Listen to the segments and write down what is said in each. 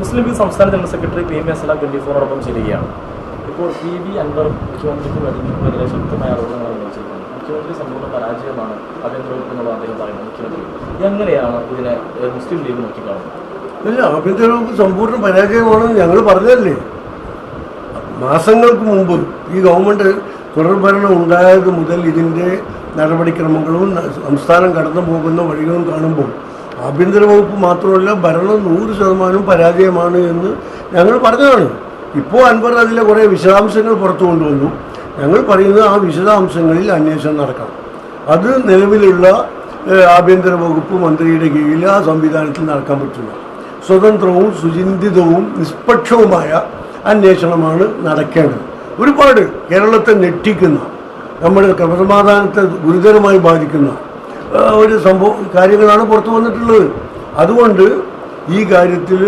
മുസ്ലിം league സംസ്ഥാന general secretary P M S 24 ചെയ്യുകയാണ്. ഇപ്പോൾ PV അൻവർ മുഖ്യമന്ത്രിക്ക് വേണ്ടി ശക്തമായ ആരോപണങ്ങൾ ഉന്നയിച്ചിരിക്കുന്നത്. മുഖ്യമന്ത്രി സമ്പൂർണ്ണ പരാജയമാണ് ആഭ്യന്തര വകുപ്പ് എന്നുള്ള അദ്ദേഹം പറയുന്നത്. മുഖ്യമന്ത്രി എങ്ങനെയാണ് ഇതിനെ മുസ്ലിം ലീഗ് നോക്കിക്കാണുന്നത്? ഇല്ല, ആഭ്യന്തര വകുപ്പ് സമ്പൂർണ്ണ പരാജയമാണെന്ന് ഞങ്ങൾ പറഞ്ഞതല്ലേ. മാസങ്ങൾക്ക് മുമ്പ് ഈ ഗവൺമെൻറ് തുടർഭരണം ഉണ്ടായത് മുതൽ ഇതിൻ്റെ നടപടിക്രമങ്ങളും സംസ്ഥാനം കടന്നു പോകുന്ന വഴികളും കാണുമ്പോൾ ആഭ്യന്തര വകുപ്പ് മാത്രമല്ല ഭരണം 100% പരാജയമാണ് എന്ന് ഞങ്ങൾ പറഞ്ഞതാണ്. ഇപ്പോൾ അൻവർ അതിലെ കുറേ വിശദാംശങ്ങൾ പുറത്തു കൊണ്ടുവന്നു. ഞങ്ങൾ പറയുന്നത് ആ വിശദാംശങ്ങളിൽ അന്വേഷണം നടക്കണം. അത് നിലവിലുള്ള ആഭ്യന്തര വകുപ്പ് മന്ത്രിയുടെ കീഴിൽ ആ സംവിധാനത്തിൽ നടക്കാൻ പറ്റില്ല. സ്വതന്ത്രവും സുചിന്തിതവും നിഷ്പക്ഷവുമായ അന്വേഷണമാണ് നടക്കേണ്ടത്. ഒരുപാട് കേരളത്തെ ഞെട്ടിക്കുന്ന, നമ്മുടെ ക്രമസമാധാനത്തെ ഗുരുതരമായി ബാധിക്കുന്ന ഒരു കാര്യങ്ങളാണ് പുറത്തു വന്നിട്ടുള്ളത്. അതുകൊണ്ട് ഈ കാര്യത്തിൽ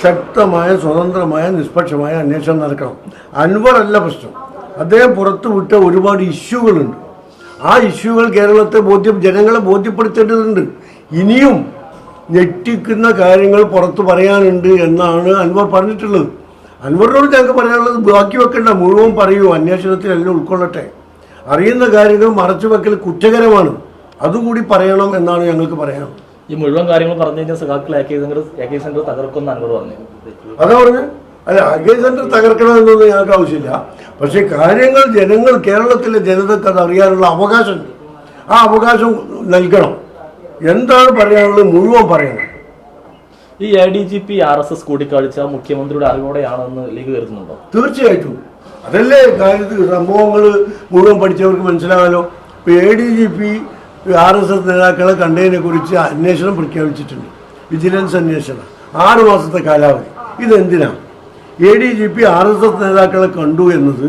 ശക്തമായ സ്വതന്ത്രമായ നിഷ്പക്ഷമായ അന്വേഷണം നടക്കണം. അൻവർ അല്ല പ്രശ്നം, അദ്ദേഹം പുറത്തു വിട്ട ഒരുപാട് ഇഷ്യൂകളുണ്ട്. ആ ഇഷ്യൂകൾ കേരളത്തെ ജനങ്ങളെ ബോധ്യപ്പെടുത്തേണ്ടതുണ്ട്. ഇനിയും ഞെട്ടിക്കുന്ന കാര്യങ്ങൾ പുറത്തു പറയാനുണ്ട് എന്നാണ് അൻവർ പറഞ്ഞിട്ടുള്ളത്. അൻവറിനോട് ഞങ്ങൾക്ക് പറയാനുള്ളത്, ബാക്കി വെക്കേണ്ട, മുഴുവൻ പറയൂ, അന്വേഷണത്തിലെല്ലാം ഉൾക്കൊള്ളട്ടെ. അറിയുന്ന കാര്യങ്ങൾ മറച്ചു വെക്കൽ കുറ്റകരമാണ്, അതുകൂടി പറയണം എന്നാണ് ഞങ്ങൾക്ക് പറയാനുള്ളത്. ഈ മുഴുവൻ കാര്യങ്ങൾ പറഞ്ഞു കഴിഞ്ഞാൽ സഖാക്കൾ AK സെന്റർ തകർക്കുമെന്ന് അൻവർ പറഞ്ഞു. അതാ പറഞ്ഞു. അല്ല, AK സെന്റർ തകർക്കണമെന്നൊന്നും ഞങ്ങൾക്ക് ആവശ്യമില്ല. പക്ഷേ കാര്യങ്ങൾ കേരളത്തിലെ ജനതയ്ക്ക് അത് അറിയാനുള്ള അവകാശമുണ്ട്. ആ അവകാശം നൽകണം. എന്താണ് പറയാനുള്ളത് മുഴുവൻ പറയണം. ഈ ADGP RSS കൂടിക്കാഴ്ച മുഖ്യമന്ത്രിയുടെ അറിവോടെയാണെന്ന് ലീഗ് കരുതുന്നുണ്ടോ? തീർച്ചയായിട്ടും. അതല്ലേ കാര്യത്തിൽ സംഭവങ്ങൾ മുഴുവൻ പഠിച്ചവർക്ക് മനസ്സിലാകാലോ. ഇപ്പോൾ ADGP RSS നേതാക്കളെ കണ്ടതിനെ കുറിച്ച് അന്വേഷണം പ്രഖ്യാപിച്ചിട്ടുണ്ട്. വിജിലൻസ് അന്വേഷണം 6 മാസത്തെ കാലാവധി. ഇതെന്തിനാണ്? ADGP RSS നേതാക്കളെ കണ്ടു എന്നത്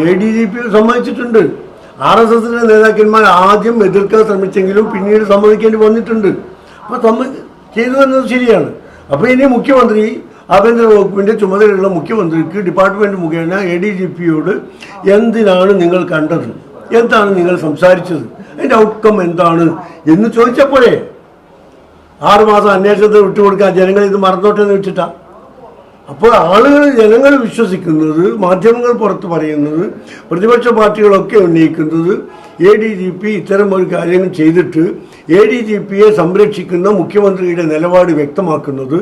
ADGP സമ്മതിച്ചിട്ടുണ്ട്. RSSന്റെ നേതാക്കന്മാർ ആദ്യം എതിർക്കാൻ ശ്രമിച്ചെങ്കിലും പിന്നീട് സമ്മതിക്കേണ്ടി വന്നിട്ടുണ്ട്. അപ്പോൾ ചെയ്തു എന്നത് ശരിയാണ്. അപ്പോൾ ഇനി മുഖ്യമന്ത്രി, ആഭ്യന്തര വകുപ്പിൻ്റെ ചുമതലയുള്ള മുഖ്യമന്ത്രിക്ക് ഡിപ്പാർട്ട്മെൻറ്റ് മുഖേന ADGPയോട് എന്തിനാണ് നിങ്ങൾ കണ്ടത്, എന്താണ് നിങ്ങൾ സംസാരിച്ചത്, അതിൻ്റെ ഔട്ട്കം എന്താണ് എന്ന് ചോദിച്ചപ്പോഴേ 6 മാസം അന്വേഷണത്തിന് വിട്ടുകൊടുക്കാൻ ജനങ്ങൾ ഇത് മറന്നോട്ടെ എന്ന് വെച്ചിട്ടാ. അപ്പോൾ ജനങ്ങൾ വിശ്വസിക്കുന്നത്, മാധ്യമങ്ങൾ പുറത്ത് പറയുന്നത്, പ്രതിപക്ഷ പാർട്ടികളൊക്കെ ഉന്നയിക്കുന്നത് ADGP ഇത്തരം ഒരു കാര്യങ്ങൾ ചെയ്തിട്ട് ADGPയെ സംരക്ഷിക്കുന്ന മുഖ്യമന്ത്രിയുടെ നിലപാട് വ്യക്തമാക്കുന്നത്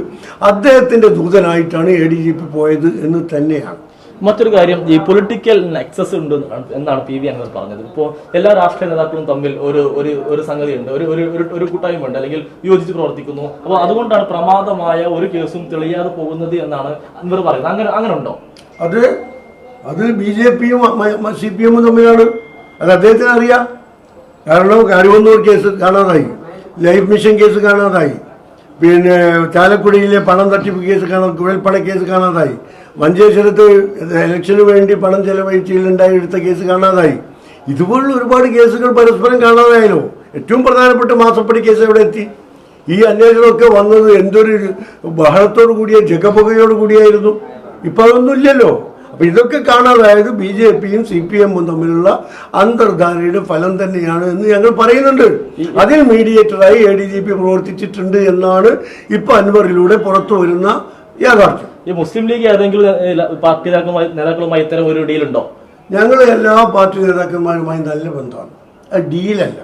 അദ്ദേഹത്തിൻ്റെ ദൂതനായിട്ടാണ് ADGP പോയത് എന്ന് തന്നെയാണ്. മറ്റൊരു കാര്യം, ഈ പൊളിറ്റിക്കൽ നെക്സസ് ഉണ്ട് എന്നാണ് PV അൻവർ പറഞ്ഞത്. ഇപ്പോൾ എല്ലാ രാഷ്ട്രീയ നേതാക്കളും തമ്മിൽ ഒരു സംഗതിയുണ്ട്, ഒരു കൂട്ടായ്മയുണ്ട്, അല്ലെങ്കിൽ യോജിച്ച് പ്രവർത്തിക്കുന്നു. അപ്പോൾ അതുകൊണ്ടാണ് പ്രമാദമായ ഒരു കേസും തെളിയാതെ പോകുന്നത് എന്നാണ് അൻവർ പറയുന്നത്. അങ്ങനെ ഉണ്ടോ? അത് BJPയും CPM തമ്മിലാണ്. അത് അദ്ദേഹത്തിന് അറിയാം. കാരണം കരുവന്നൂർ കേസ് കാണാതായി, ലൈഫ് മിഷൻ കേസ് കാണാതായി, പിന്നെ ചാലക്കുടിയിലെ പണം തട്ടിപ്പ് കേസ് കുഴൽപ്പണ കേസ് കാണാതായി, മഞ്ചേശ്വരത്ത് ഇലക്ഷന് വേണ്ടി പണം ചെലവഴിച്ചിലുണ്ടായി എടുത്ത കേസ് കാണാതായി. ഇതുപോലുള്ള ഒരുപാട് കേസുകൾ പരസ്പരം കാണാതായാലോ. ഏറ്റവും പ്രധാനപ്പെട്ട മാസപ്പടി കേസ് എവിടെ എത്തി? ഈ അന്വേഷണമൊക്കെ വന്നത് എന്തൊരു ബഹളത്തോടു കൂടിയ ജഗപുകയോട് കൂടിയായിരുന്നു. ഇപ്പം അതൊന്നുമില്ലല്ലോ. അപ്പം ഇതൊക്കെ കാണാതായത് BJPയും CPMഉം തമ്മിലുള്ള അന്തർധാരയുടെ ഫലം തന്നെയാണ് എന്ന് ഞങ്ങൾ പറയുന്നുണ്ട്. അതിൽ മീഡിയേറ്ററായി ADGP പ്രവർത്തിച്ചിട്ടുണ്ട് എന്നാണ് ഇപ്പം അൻവറിലൂടെ പുറത്തു വരുന്ന യാഥാർത്ഥ്യം. ഈ മുസ്ലിം ലീഗ് ഏതെങ്കിലും പാർട്ടി നേതാക്കളുമായി ഇത്തരം ഒരു ഡീലുണ്ടോ? ഞങ്ങൾ എല്ലാ പാർട്ടി നേതാക്കന്മാരുമായി നല്ല ബന്ധമാണ്. അത് ഡീലല്ല,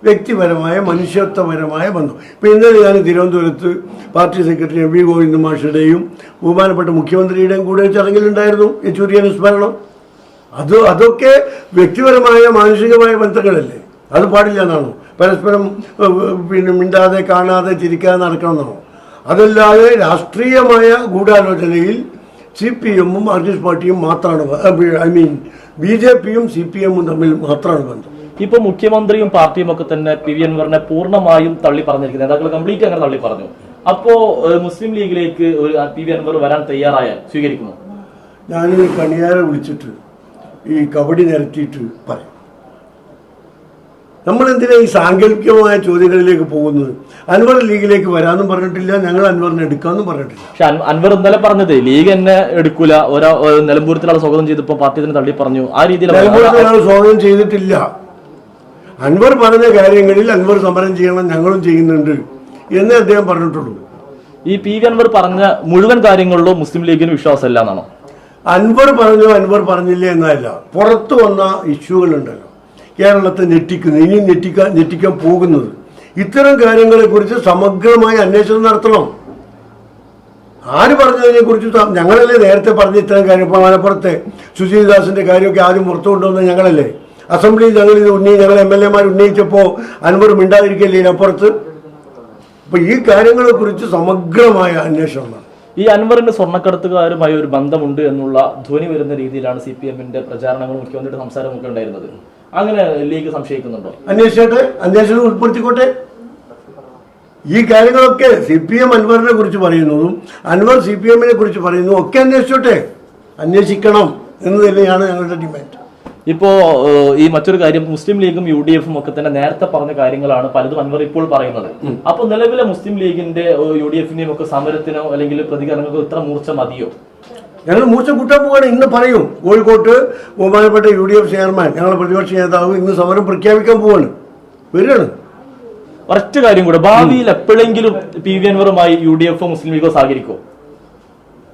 വ്യക്തിപരമായ മനുഷ്യത്വപരമായ ബന്ധം. ഇപ്പോൾ ഇന്നലെ ഞാൻ തിരുവനന്തപുരത്ത് പാർട്ടി സെക്രട്ടറി MV ഗോവിന്ദ മാഷുടെയും ബഹുമാനപ്പെട്ട മുഖ്യമന്ത്രിയുടെയും കൂടെ ചടങ്ങിലുണ്ടായിരുന്നു. യെച്ചൂരി അനുസ്മരണം. അതൊക്കെ വ്യക്തിപരമായ മാനുഷികമായ ബന്ധങ്ങളല്ലേ. അത് പാടില്ല എന്നാണോ? പരസ്പരം മിണ്ടാതെ കാണാതെ ചിരിക്കാതെ നടക്കണമെന്നാണോ? അതല്ലാതെ രാഷ്ട്രീയമായ ഗൂഢാലോചനയിൽ CPMഉം മാർക്സിസ്റ്റ് പാർട്ടിയും മാത്രമാണ്, BJPയും CPMഉം തമ്മിൽ മാത്രമാണ് ബന്ധം. ഇപ്പൊ മുഖ്യമന്ത്രിയും പാർട്ടിയും ഒക്കെ തന്നെ PV അൻവറിനെ പൂർണ്ണമായും തള്ളി പറഞ്ഞിരിക്കുന്നത്, നേതാക്കൾ കംപ്ലീറ്റ് അങ്ങനെ തള്ളി പറഞ്ഞു. അപ്പോ മുസ്ലിം ലീഗിലേക്ക് ഒരു PV അൻവർ വരാൻ തയ്യാറായാൽ സ്വീകരിക്കുമോ? ഞാൻ കണിയാരെ വിളിച്ചിട്ട് ഈ കബഡി നിരത്തിയിട്ട് പറയും. നമ്മളെന്തിനാ ഈ സാങ്കല്പികമായ ചോദ്യങ്ങളിലേക്ക് പോകുന്നത്? അൻവർ ലീഗിലേക്ക് വരാനും പറഞ്ഞിട്ടില്ല, ഞങ്ങൾ അൻവറിനെ എടുക്കാന്നും പറഞ്ഞിട്ടില്ല. പക്ഷെ അൻവർ ഇന്നലെ പറഞ്ഞത് ലീഗ് എന്നെ എടുക്കൂല, നിലമ്പൂരത്തിലാണ് സ്വാഗതം ചെയ്തപ്പോ പാർട്ടി തന്നെ തള്ളി പറഞ്ഞു. ആ രീതിയിൽ നിലമ്പൂരത്തിലാണ് സ്വാഗതം ചെയ്തിട്ടില്ല. അൻവർ പറഞ്ഞ കാര്യങ്ങളിൽ അൻവർ സമരം ചെയ്യണം, ഞങ്ങളും ചെയ്യുന്നുണ്ട് എന്നേ അദ്ദേഹം പറഞ്ഞിട്ടുള്ളൂ. ഈ പി.വി. അൻവർ പറഞ്ഞ മുഴുവൻ കാര്യങ്ങളിലും മുസ്ലിം ലീഗിന് വിശ്വാസമില്ല എന്നാണോ? അൻവർ പറഞ്ഞു അൻവർ പറഞ്ഞില്ല എന്നല്ല, പുറത്തു വന്ന ഇഷ്യൂകളുണ്ടല്ലോ കേരളത്തെ ഞെട്ടിക്കുന്നത്, ഇനിയും ഞെട്ടിക്കാൻ പോകുന്നത്, ഇത്തരം കാര്യങ്ങളെക്കുറിച്ച് സമഗ്രമായ അന്വേഷണം നടത്തണം. ആര് പറഞ്ഞതിനെ കുറിച്ച് ഞങ്ങളല്ലേ നേരത്തെ പറഞ്ഞ ഇത്തരം കാര്യം. ഇപ്പോൾ മലപ്പുറത്തെ സുശീൽദാസിന്റെ കാര്യമൊക്കെ ആദ്യം പുറത്തു കൊണ്ടുവന്നത് ഞങ്ങളല്ലേ. അസംബ്ലിയിൽ ഞങ്ങൾ ഇത് ഞങ്ങൾ MLA ഉന്നയിച്ചപ്പോൾ അൻവർ മിണ്ടാതിരിക്കല്ലേ അപ്പുറത്ത്. അപ്പൊ ഈ കാര്യങ്ങളെ കുറിച്ച് സമഗ്രമായ അന്വേഷണം. ഈ അൻവറിന്റെ സ്വർണ്ണക്കടത്തുകാരുമായി ഒരു ബന്ധമുണ്ട് എന്നുള്ള ധ്വനി വരുന്ന രീതിയിലാണ് CPM-ന്റെ പ്രചാരണങ്ങളും മുഖ്യമന്ത്രിയുടെ സംസാരമൊക്കെ ഉണ്ടായിരുന്നത്. അങ്ങനെ ലീഗ് സംശയിക്കുന്നുണ്ടോ? അന്വേഷിച്ചോട്ടെ, അന്വേഷണം ഉൾപ്പെടുത്തിക്കോട്ടെ. ഈ കാര്യങ്ങളൊക്കെ CPM അൻവറിനെ കുറിച്ച് പറയുന്നതും അൻവർ CPM-നെ കുറിച്ച് പറയുന്നതും ഒക്കെ അന്വേഷിച്ചോട്ടെ, അന്വേഷിക്കണം എന്ന് തന്നെയാണ് ഞങ്ങളുടെ ഡിമാൻഡ്. ഇപ്പോ ഈ മറ്റൊരു കാര്യം, മുസ്ലിം ലീഗും UDF-ഉം ഒക്കെ തന്നെ നേരത്തെ പറഞ്ഞ കാര്യങ്ങളാണ് പലതും അൻവർ ഇപ്പോൾ പറയുന്നത്. അപ്പൊ നിലവിലെ മുസ്ലിം ലീഗിന്റെ UDF-ന്റെയും ഒക്കെ സമരത്തിനോ അല്ലെങ്കിൽ പ്രതികരണങ്ങൾക്കോ ഇത്ര മൂർച്ച മതിയോ? ഞങ്ങൾ മൂർച്ച കൂട്ടാൻ പോവുകയാണ്. ഇന്ന് പറയും കോഴിക്കോട്ട് ബഹുമാനപ്പെട്ട UDF ചെയർമാൻ, ഞങ്ങളുടെ പ്രതിപക്ഷ നേതാവ് ഇന്ന് സമരം പ്രഖ്യാപിക്കാൻ പോവാണ്, വരികയാണ്. ഒരൊറ്റ കാര്യം കൂടെ, ഭാവിയിൽ എപ്പോഴെങ്കിലും പി.വി. അൻവറുമായി UDF-ഓ മുസ്ലിം ലീഗോ സഹകരിക്കോ?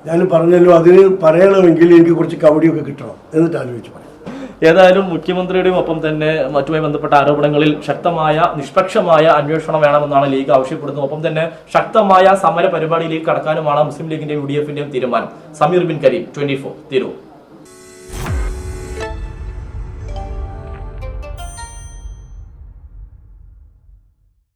ഞാൻ പറഞ്ഞല്ലോ, അതിന് പറയണമെങ്കിൽ എനിക്ക് കുറച്ച് കവടിയൊക്കെ കിട്ടണം, എന്നിട്ട് ആലോചിച്ച് പറയാം. ഏതായാലും മുഖ്യമന്ത്രിയുടെയും ഒപ്പം തന്നെ മറ്റുമായി ബന്ധപ്പെട്ട ആരോപണങ്ങളിൽ ശക്തമായ നിഷ്പക്ഷമായ അന്വേഷണം വേണമെന്നാണ് ലീഗ് ആവശ്യപ്പെടുന്നത്. ഒപ്പം തന്നെ ശക്തമായ സമര പരിപാടിയിലേക്ക് കടക്കാനുമാണ് മുസ്ലിം ലീഗിന്റെയും UDF-ന്റെയും തീരുമാനം. സമീർ ബിൻ കരീം, 24 തിരൂർ.